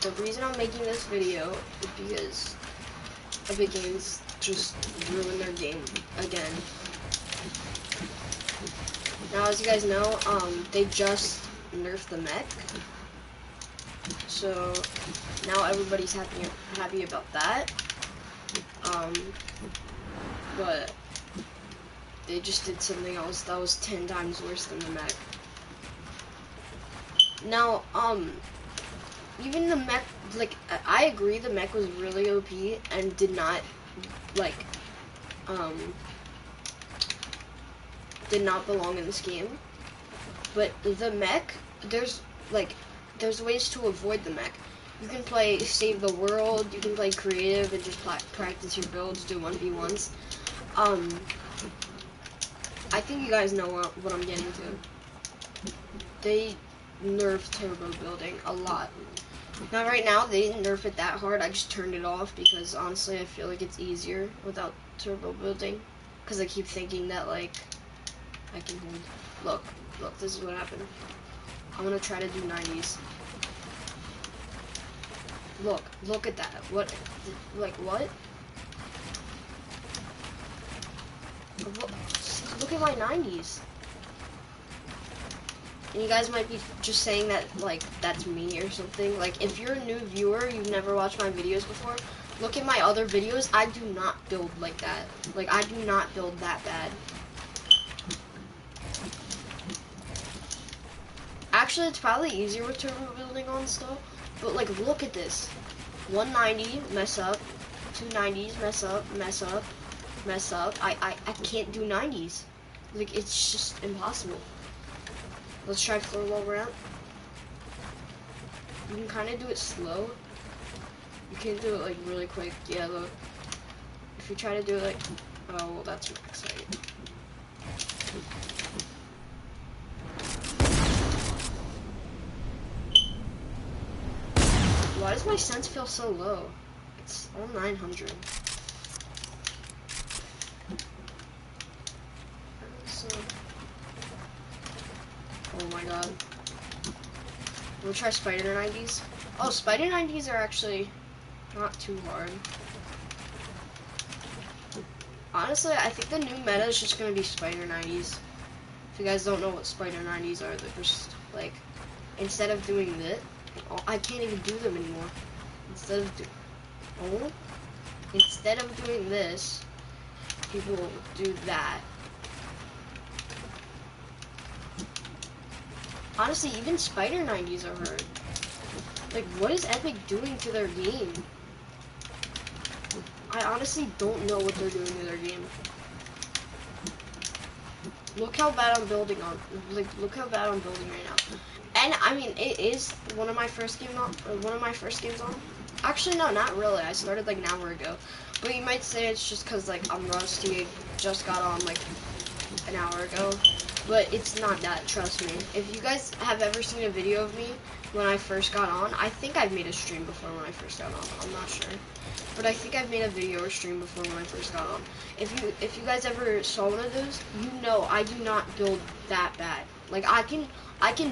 the reason I'm making this video is because Epic Games just ruined their game again. Now, as you guys know, they just nerfed the mech, so now everybody's happy about that. But they just did something else that was 10 times worse than the mech. Now, even the mech, like, I agree the mech was really OP and did not, like, did not belong in this game. But the mech, there's ways to avoid the mech. You can play Save the World, you can play creative and just practice your builds, do 1v1s. I think you guys know what I'm getting to. They nerfed turbo building a lot. Now right now, they didn't nerf it that hard, I just turned it off because honestly I feel like it's easier without turbo building. Because I keep thinking that, like, I can hold. Look, this is what happened. I'm gonna try to do 90s. Look at that. What? Look at my 90s. And you guys might be just saying that, like, that's me or something. Like, if you're a new viewer, you've never watched my videos before, look at my other videos. I do not build like that. Like, I do not build that bad. Actually, it's probably easier with turbo building on stuff. But, like, look at this. 190, mess up. 290s, mess up, mess up, mess up. I can't do 90s. Like, it's just impossible. Let's try floor wall ramp. You can kind of do it slow. You can't do it, like, really quick. Yeah, look. If you try to do it, like, oh, well, that's max height. Why does my sense feel so low? It's all 900. So, oh my god. We'll try Spider 90s. Oh, Spider 90s are actually not too hard. Honestly, I think the new meta is just gonna be Spider 90s. If you guys don't know what Spider 90s are, they're just, like, instead of doing this, oh, I can't even do them anymore. Instead of doing this, people do that. Honestly, even Spider 90s are hard. Like, what is Epic doing to their game? I honestly don't know what they're doing to their game. Look how bad I'm building on. Like, look how bad I'm building right now. And I mean, it is one of my first games on. Actually, no, not really. I started like an hour ago. But you might say it's just because, like, I'm rusty. I just got on like an hour ago. But it's not that, trust me. If you guys have ever seen a video of me when I first got on, I think I've made a stream before when I first got on. I'm not sure. But I think I've made a video or stream before when I first got on. If you guys ever saw one of those, you know I do not build that bad. Like, I can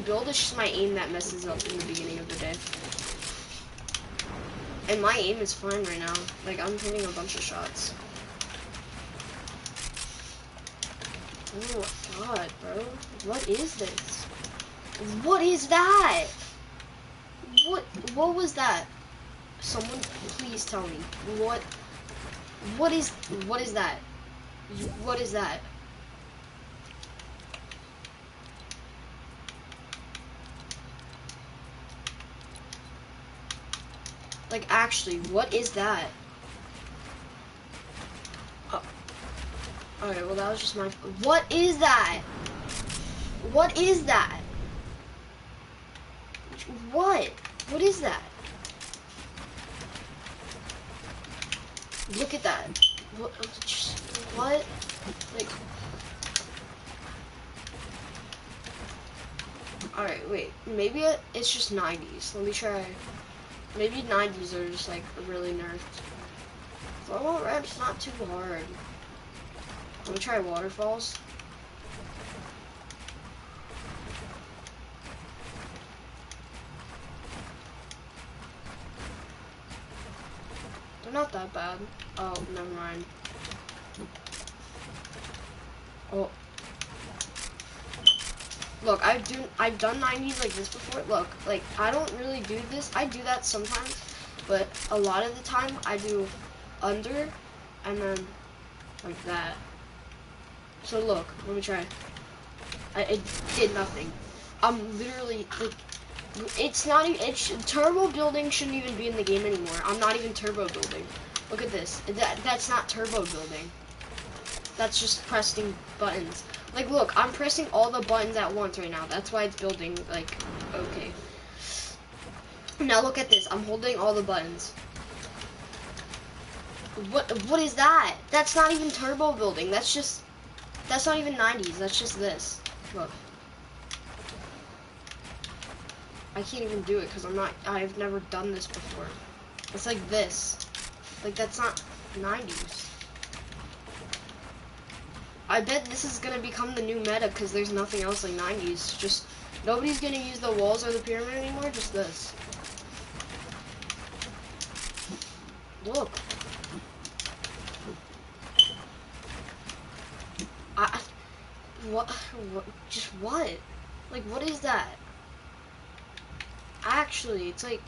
build, it's just my aim that messes up in the beginning of the day. And my aim is fine right now. Like, I'm hitting a bunch of shots. Oh my god, bro. What is this? What is that? What was that? Someone please tell me. What is that? What is that? Like, actually, what is that? Oh. Alright, well, that was just my... What is that? What is that? What? What is that? Look at that. What? Like... Alright, wait. Maybe it's just 90s. Let me try... Maybe 90s are just, like, really nerfed. Floor ramp's not too hard. Let me try waterfalls. not that bad. Oh, never mind. Oh. Look, I've done 90s like this before. Look, like, I don't really do this. I do that sometimes, but a lot of the time I do under and then like that. So look, let me try. It did nothing. I'm literally, like, it's not even, turbo building shouldn't even be in the game anymore. I'm not even turbo building. Look at this. That's not turbo building. That's just pressing buttons. Like, look, I'm pressing all the buttons at once right now. That's why it's building, like, okay. Now look at this. I'm holding all the buttons. What is that? That's not even turbo building. That's not even 90s. That's just this. Look. I can't even do it because I've never done this before. It's like this. Like, that's not 90s. I bet this is gonna become the new meta because there's nothing else like 90s. Just, nobody's gonna use the walls or the pyramid anymore, just this. Look. What, just what? Like, what is that? Actually, it's like,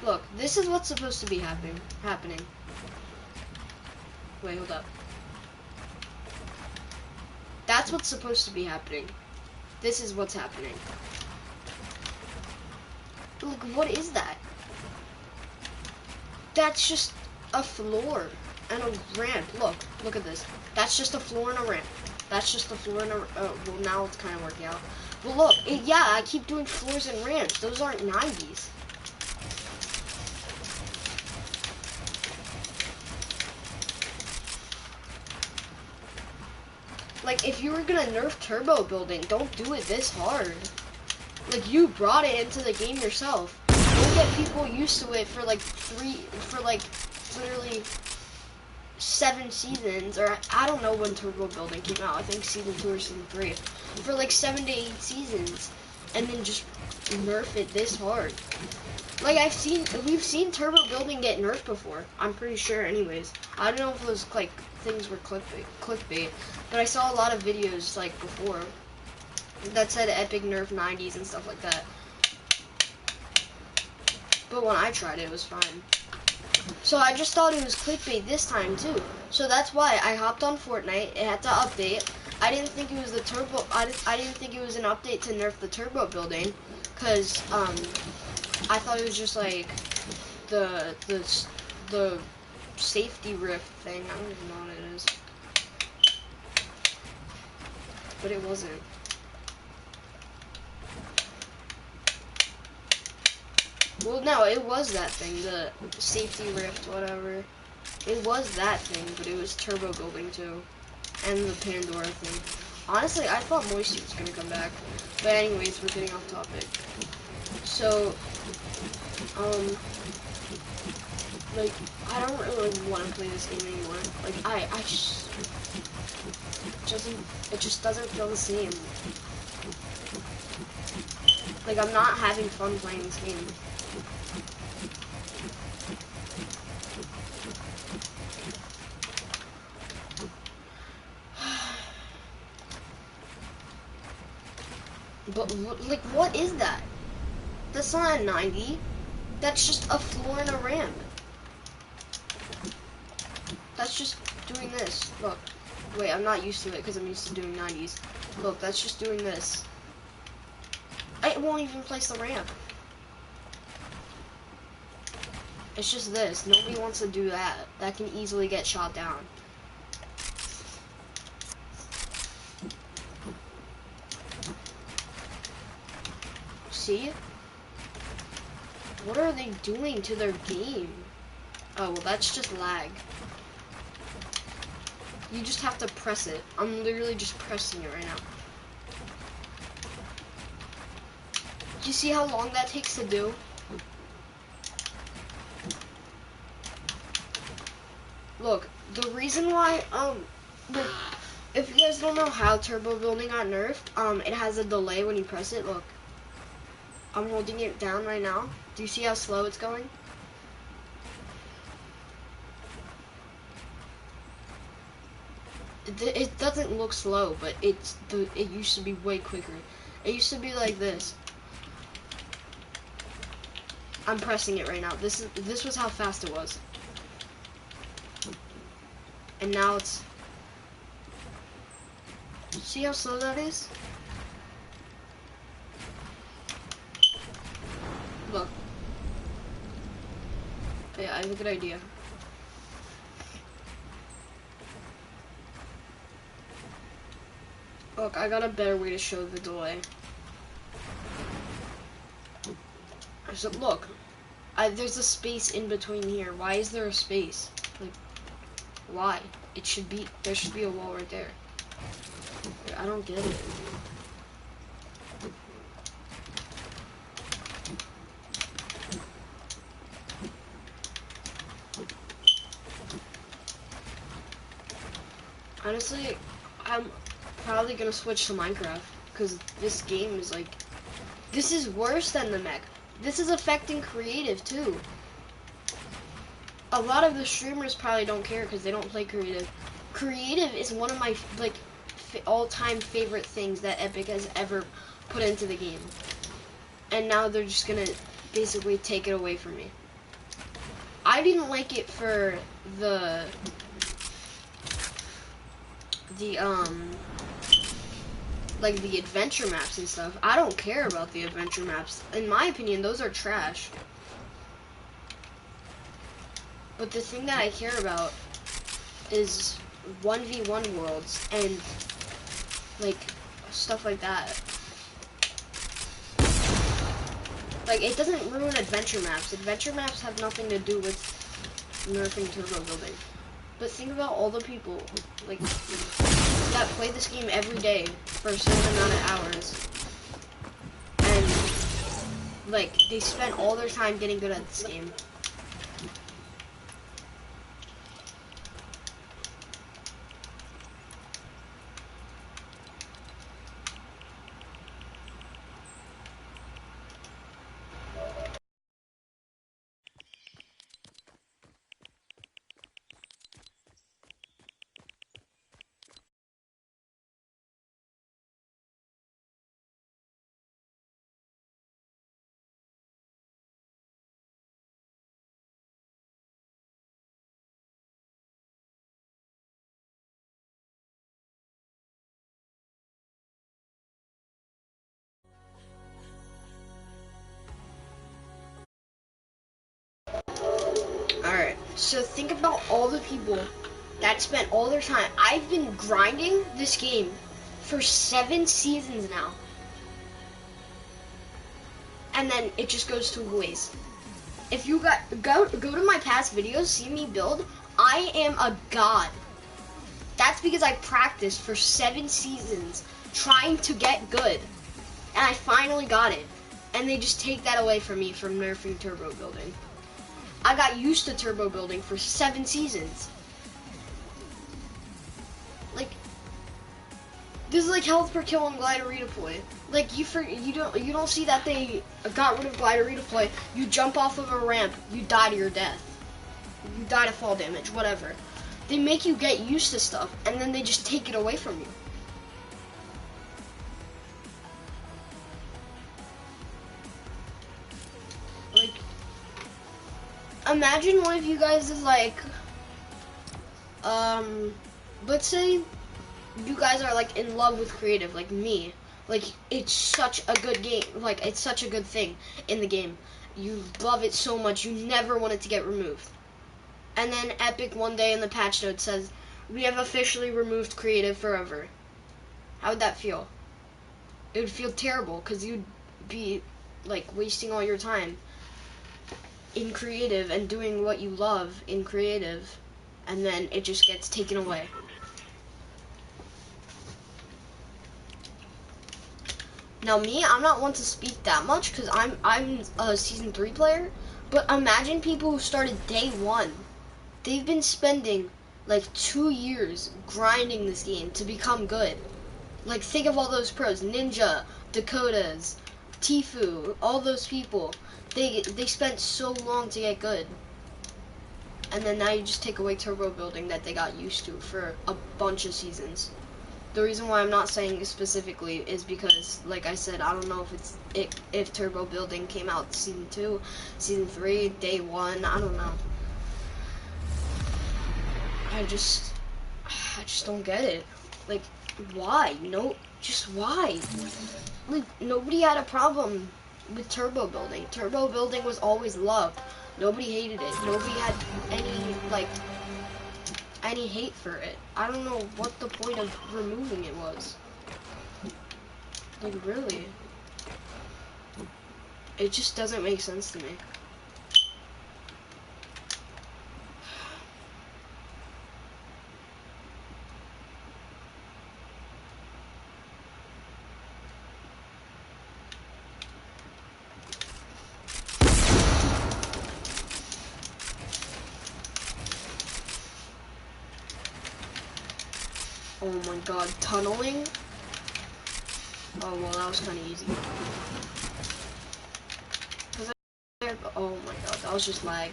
look, this is what's supposed to be happening. Wait, hold up. That's what's supposed to be happening. This is what's happening. Look, what is that? That's just a floor and a ramp. Look at this. That's just a floor and a ramp. That's just a floor and a, well, now it's kind of working out. But look, yeah, I keep doing floors and ramps. Those aren't 90s. Like, if you were gonna nerf turbo building, don't do it this hard. Like, you brought it into the game yourself. Don't get people used to it for like literally 7 seasons, or I don't know when turbo building came out. I think season 2 or season 3. For like 7 to 8 seasons, and then just nerf it this hard. Like, we've seen turbo building get nerfed before. I'm pretty sure, anyways. I don't know if those like things were clickbait, but I saw a lot of videos like before that said epic nerf 90s and stuff like that. But when I tried it, it was fine. So I just thought it was clickbait this time too. So that's why I hopped on Fortnite. It had to update. I didn't think it was the turbo. I didn't think it was an update to nerf the turbo building, cause I thought it was just like the safety rift thing. I don't even know what it is, but it wasn't. Well, no, it was that thing, the safety rift, whatever. It was that thing, but it was turbo building too, and the Pandora thing. Honestly, I thought Moisty was gonna come back, but anyways, we're getting off topic. So, like, I don't really want to play this game anymore. Like, I just, it just doesn't feel the same. Like, I'm not having fun playing this game. But, like, what is that? That's not a 90. That's just a floor and a ramp. That's just doing this. Look. Wait, I'm not used to it because I'm used to doing 90s. Look, that's just doing this. It won't even place the ramp. It's just this. Nobody wants to do that. That can easily get shot down. See? What are they doing to their game? Oh, well, that's just lag. You just have to press it. I'm literally just pressing it right now. Do you see how long that takes to do? Look, the reason why, if you guys don't know how turbo building got nerfed, it has a delay when you press it. Look, I'm holding it down right now. Do you see how slow it's going? it doesn't look slow, but it used to be way quicker. It used to be like this. I'm pressing it right now. This was how fast it was. And now it's, see how slow that is? Look. Yeah, I have a good idea. Look, I got a better way to show the delay. So look, there's a space in between here. Why is there a space? Like, why? There should be a wall right there. I don't get it. Honestly, I'm probably gonna switch to Minecraft because this game is like, this is worse than the mech. This is affecting creative too. A lot of the streamers probably don't care because they don't play creative. Creative is one of my like all-time favorite things that Epic has ever put into the game, and now they're just gonna basically take it away from me. I didn't like it for the like the adventure maps and stuff. I don't care about the adventure maps. In my opinion, those are trash. But the thing that I care about is 1v1 worlds and like stuff like that. Like, it doesn't ruin adventure maps. Adventure maps have nothing to do with nerfing turbo building. But think about all the people like that play this game every day for a certain amount of hours, and like they spend all their time getting good at this game. Alright, so think about all the people that spent all their time. I've been grinding this game for 7 seasons now. And then it just goes to waste. If you go to my past videos, see me build, I am a god. That's because I practiced for 7 seasons trying to get good. And I finally got it. And they just take that away from me from nerfing turbo building. I got used to turbo building for 7 seasons. Like, this is like health per kill on glider redeploy. Like you don't see that they got rid of glider redeploy. You jump off of a ramp, you die to your death. You die to fall damage, whatever. They make you get used to stuff, and then they just take it away from you. Like, imagine one of you guys is like, let's say you guys are like in love with creative, like me. Like, it's such a good game. Like, it's such a good thing in the game. You love it so much, you never want it to get removed. And then Epic one day in the patch note says, we have officially removed creative forever. How would that feel? It would feel terrible, because you'd be, like, wasting all your time in creative and doing what you love in creative, and then it just gets taken away. Now me, I'm not one to speak that much because I'm a season 3 player, but imagine people who started day 1. They've been spending like 2 years grinding this game to become good. Like, think of all those pros, Ninja, Dakotas, Tfue, all those people. They spent so long to get good. and then now you just take away turbo building that they got used to for a bunch of seasons. The reason why I'm not saying specifically is because, like I said, I don't know if turbo building came out season 2, season 3, day 1. I don't know. I just don't get it. Like, why? No, just why? Like, nobody had a problem with turbo building. Turbo building was always loved. Nobody hated it. Nobody had any hate for it. I don't know what the point of removing it was. Like, really? It just doesn't make sense to me. Oh my god, tunneling? Oh, well, that was kind of easy. Oh my god, that was just lag.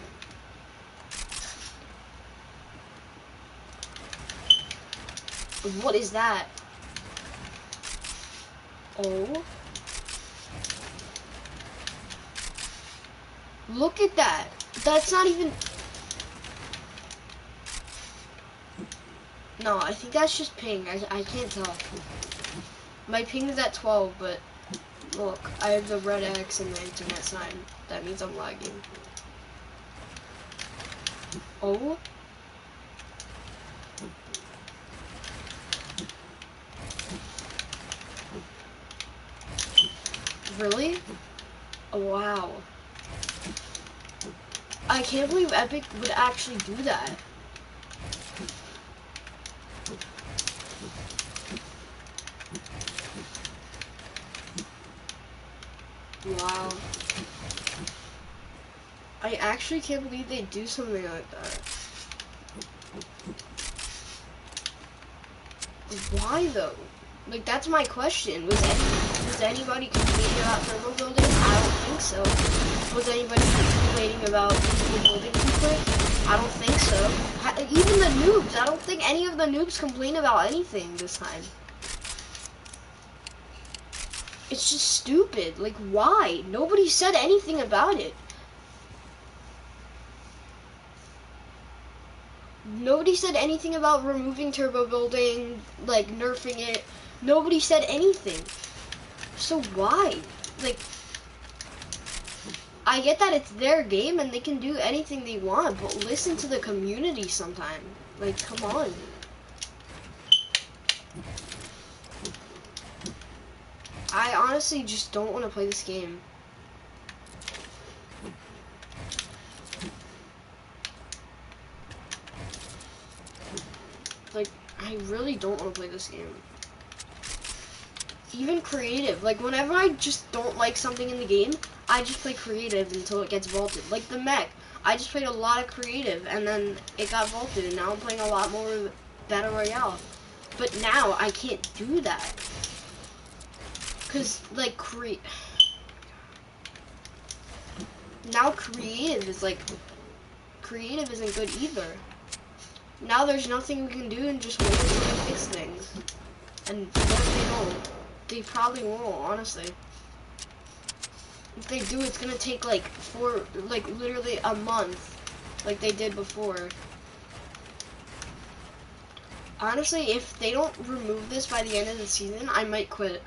What is that? Oh. Look at that. That's not even... No, I think that's just ping. I can't tell. My ping is at 12, but look, I have the red X and the internet sign. That means I'm lagging. Oh. Really? Oh, wow. I can't believe Epic would actually do that. Wow. I actually can't believe they do something like that. Why though? Like, that's my question. Was anybody complaining about turbo building? I don't think so. Was anybody complaining about the building too quick? I don't think so. Even the noobs, I don't think any of the noobs complain about anything this time. It's just stupid. Like, why? Nobody said anything about it. Nobody said anything about removing turbo building, like nerfing it. Nobody said anything. So why? Like, I get that it's their game and they can do anything they want, but listen to the community sometime. Like, come on. I honestly just don't want to play this game. Like, I really don't want to play this game. Even creative. Like, whenever I just don't like something in the game, I just play creative until it gets vaulted. Like the mech. I just played a lot of creative and then it got vaulted and now I'm playing a lot more Battle Royale. But now I can't do that. Cause like now creative isn't good either. Now there's nothing we can do and just wait until they fix things. And what if they don't? They probably won't, honestly. If they do, it's gonna take like literally a month, like they did before. Honestly, if they don't remove this by the end of the season, I might quit.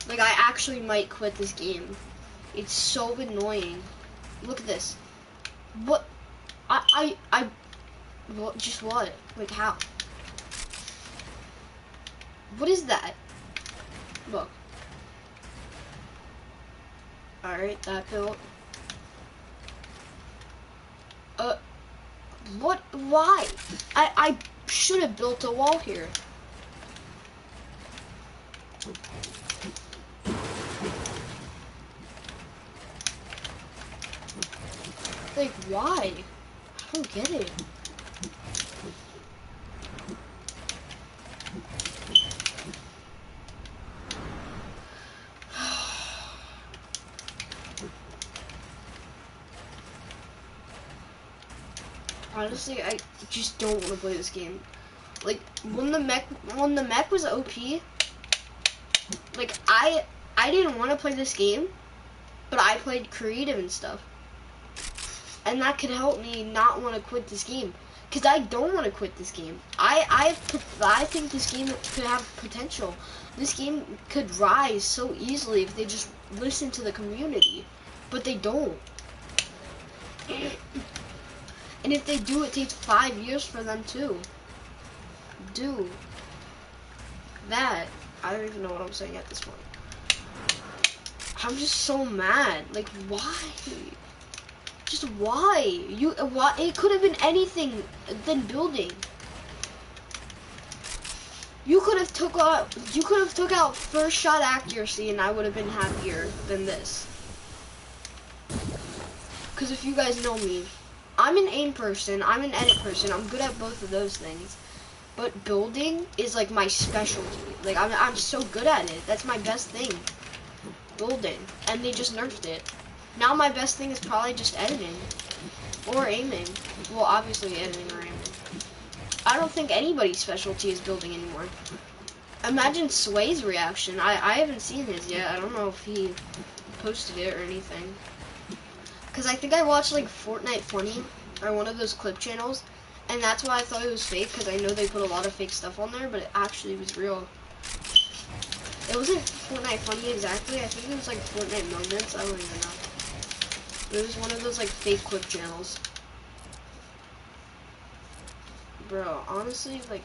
Like, I actually might quit this game. It's so annoying. Look at this. What? What? Just what? Like, how? What is that? Look. Alright, that built. What? Why? I should have built a wall here. Like, why? I don't get it. Honestly, I just don't want to play this game. Like when the mech was OP, like I didn't want to play this game, but I played creative and stuff, and that could help me not want to quit this game. Cause I don't want to quit this game. I think this game could have potential. This game could rise so easily if they just listen to the community, but they don't. And if they do, it takes 5 years for them to do that. I don't even know what I'm saying at this point. I'm just so mad. Like, why? Just why? Why? It could have been anything than building. You could have took out first shot accuracy, and I would have been happier than this. Because if you guys know me, I'm an aim person, I'm an edit person, I'm good at both of those things. But building is like my specialty. Like I'm so good at it. That's my best thing. Building. And they just nerfed it. Now my best thing is probably just editing. Or aiming. Well, obviously editing or aiming. I don't think anybody's specialty is building anymore. Imagine Sway's reaction. I haven't seen his yet. I don't know if he posted it or anything. Because I think I watched like Fortnite Funny, or one of those clip channels, and that's why I thought it was fake, because I know they put a lot of fake stuff on there, but it actually was real. It wasn't Fortnite Funny exactly, I think it was like Fortnite Moments, I don't even know. It was one of those like fake clip channels. Bro, honestly, like,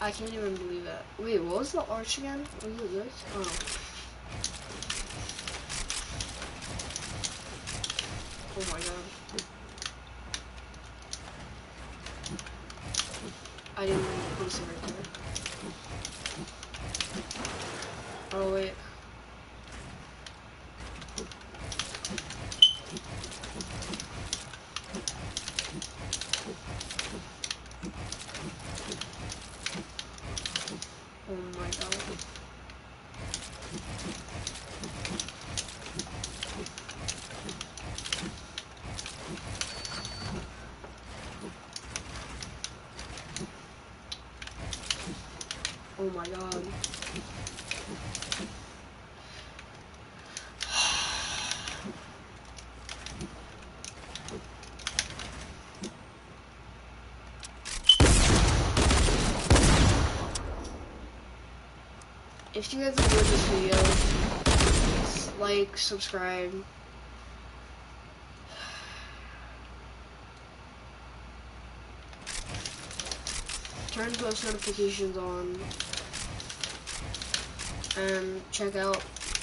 I can't even believe it. Wait, what was the arch again? Was it this? Oh. Oh my god. I didn't want to place it right there. Oh wait. Oh my god. Oh my god. If you guys enjoyed this video, please like, subscribe. Turn post notifications on. And check out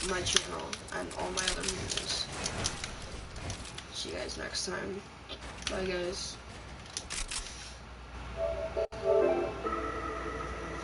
my channel and all my other videos. See you guys next time. Bye guys.